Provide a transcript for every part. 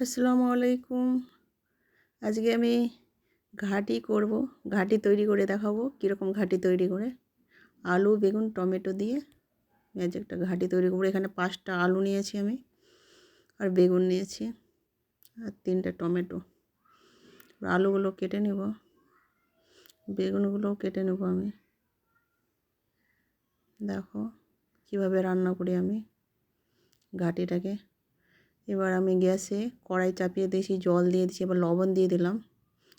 আসসালামু আলাইকুম। আজকে আমি ঘাঁটি করব। ঘাঁটি তৈরি করে দেখাবো কীরকম ঘাঁটি তৈরি করে। আলু, বেগুন, টমেটো দিয়ে আমি আজ একটা ঘাঁটি তৈরি করবো। এখানে 5টা আলু নিয়েছি আমি, আর বেগুন নিয়েছি, আর 3টে টমেটো। আলুগুলো কেটে নেব, বেগুনগুলোও কেটে নেব আমি। দেখো কীভাবে রান্না করি আমি ঘাঁটিটাকে। এবার আমি গ্যাসে কড়াই চাপিয়ে দিয়েছি, জল দিয়ে দিয়েছি, এবার লবণ দিয়ে দিলাম।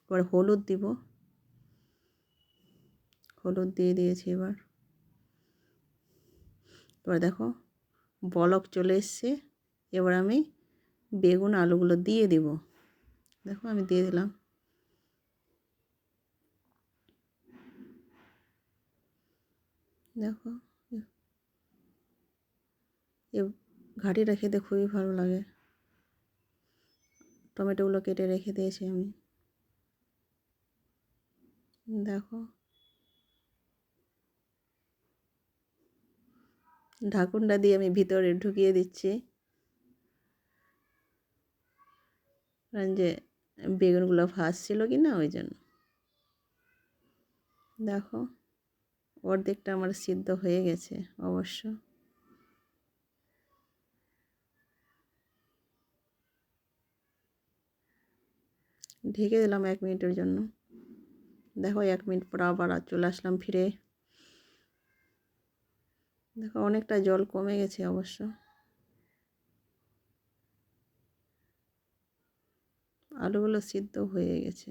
এবার হলুদ দিব, হলুদ দিয়ে দিয়েছি। এবার দেখো বলক চলে এসছে। এবার আমি বেগুন আলুগুলো দিয়ে দেব। দেখো আমি দিয়ে দিলাম। দেখো এ ঘাঁটিটা খেতে খুবই ভালো লাগে। টমেটোগুলো কেটে রেখে দিয়েছি আমি। দেখো ঢাকুনটা দিয়ে আমি ভিতরে ঢুকিয়ে দিচ্ছি, কারণ যে বেগুনগুলো ভাজছিল কি না ওই জন্য। দেখো অর্ধেকটা আমার সিদ্ধ হয়ে গেছে অবশ্য। ঢেকে দিলাম 1 মিনিটের জন্য। দেখো 1 মিনিট পর আবার চলে আসলাম ফিরে। দেখো অনেকটা জল কমে গেছে অবশ্য। আলুগুলো সিদ্ধ হয়ে গেছে।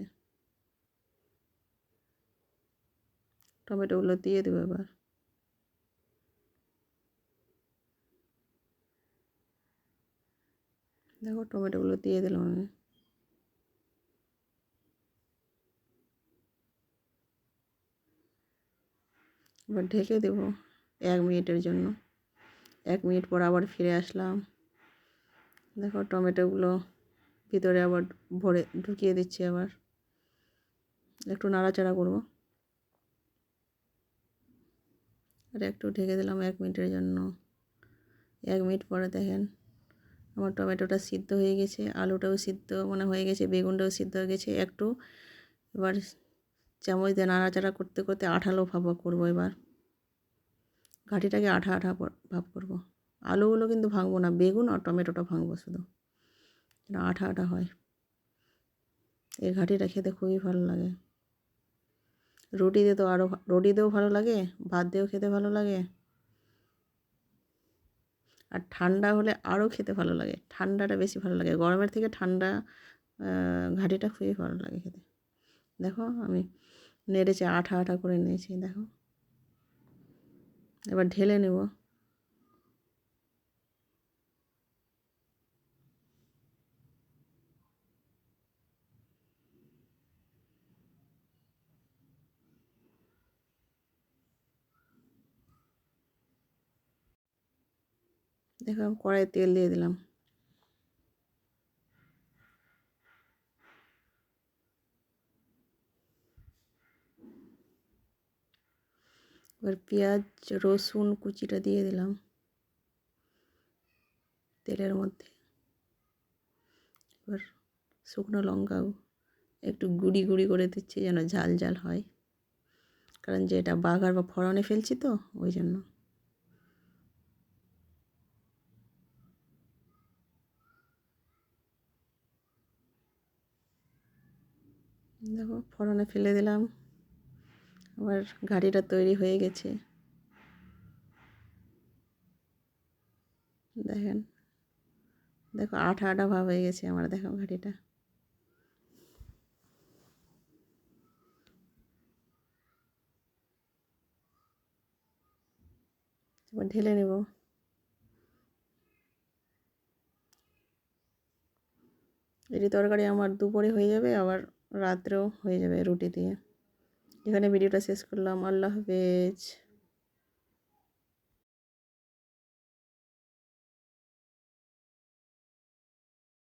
টমেটোগুলো দিয়ে দেবো এবার। দেখো টমেটোগুলো দিয়ে দিলাম আমি। এবার ঢেকে দেবো 1 মিনিটের জন্য। 1 মিনিট পর আবার ফিরে আসলাম। দেখো টমেটোগুলো ভিতরে আবার ভরে ঢুকিয়ে দিচ্ছি। আবার একটু নাড়াচাড়া করব, আর একটু ঢেকে দিলাম 1 মিনিটের জন্য। 1 মিনিট পরে দেখেন আমার টমেটোটা সিদ্ধ হয়ে গেছে, আলুটাও সিদ্ধ হয়ে গেছে, বেগুনটাও সিদ্ধ হয়ে গেছে। একটু এবার চামচ দিয়ে নাড়াচাড়া করতে করতে আঠালো ভাব করবো। এবার ঘাঁটিটাকে আঠা আঠা ভাব করবো। আলুগুলো কিন্তু ভাঙবো না, বেগুন আর টমেটোটা ভাঙবো শুধু, আঠা আঠা হয়। এই ঘাঁটিটা খেতে খুবই ভালো লাগে। রুটি দিয়ে তো রুটি দিয়েও ভালো লাগে, ভাত দিয়েও খেতে ভালো লাগে, আর ঠান্ডা হলে আরও খেতে ভালো লাগে। ঠান্ডাটা বেশি ভালো লাগে, গরমের থেকে ঠান্ডা ঘাঁটিটা খুবই ভালো লাগে খেতে। দেখো আমি নেড়েছে আঠা আঠা করে নিয়েছি। দেখো এবার ঢেলে নেব। দেখো আমি কড়াইয়ে তেল দিয়ে দিলাম। এবার পেঁয়াজ রসুন কুচিটা দিয়ে দিলাম তেলের মধ্যে। এবার শুকনো লঙ্কাও একটু গুঁড়ি গুঁড়ি করে দিচ্ছি যেন ঝাল ঝাল হয়, কারণ যে এটা বাগার বা ফোড়নে ফেলছি তো ওই জন্য। দেখো ফোড়নে ফেলে দিলাম। আবার ঘাঁটিটা তৈরি হয়ে গেছে। দেখেন দেখো আঠা আঠা ভাব হয়ে গেছে আমার। দেখো ঘাঁটিটা এবার ঢেলে নেব। এটি তরকারি আমার দুপুরে হয়ে যাবে, আবার রাত্রেও হয়ে যাবে রুটি দিয়ে। এখানে ভিডিওটা শেষ করলাম। আল্লাহ হাফেজ।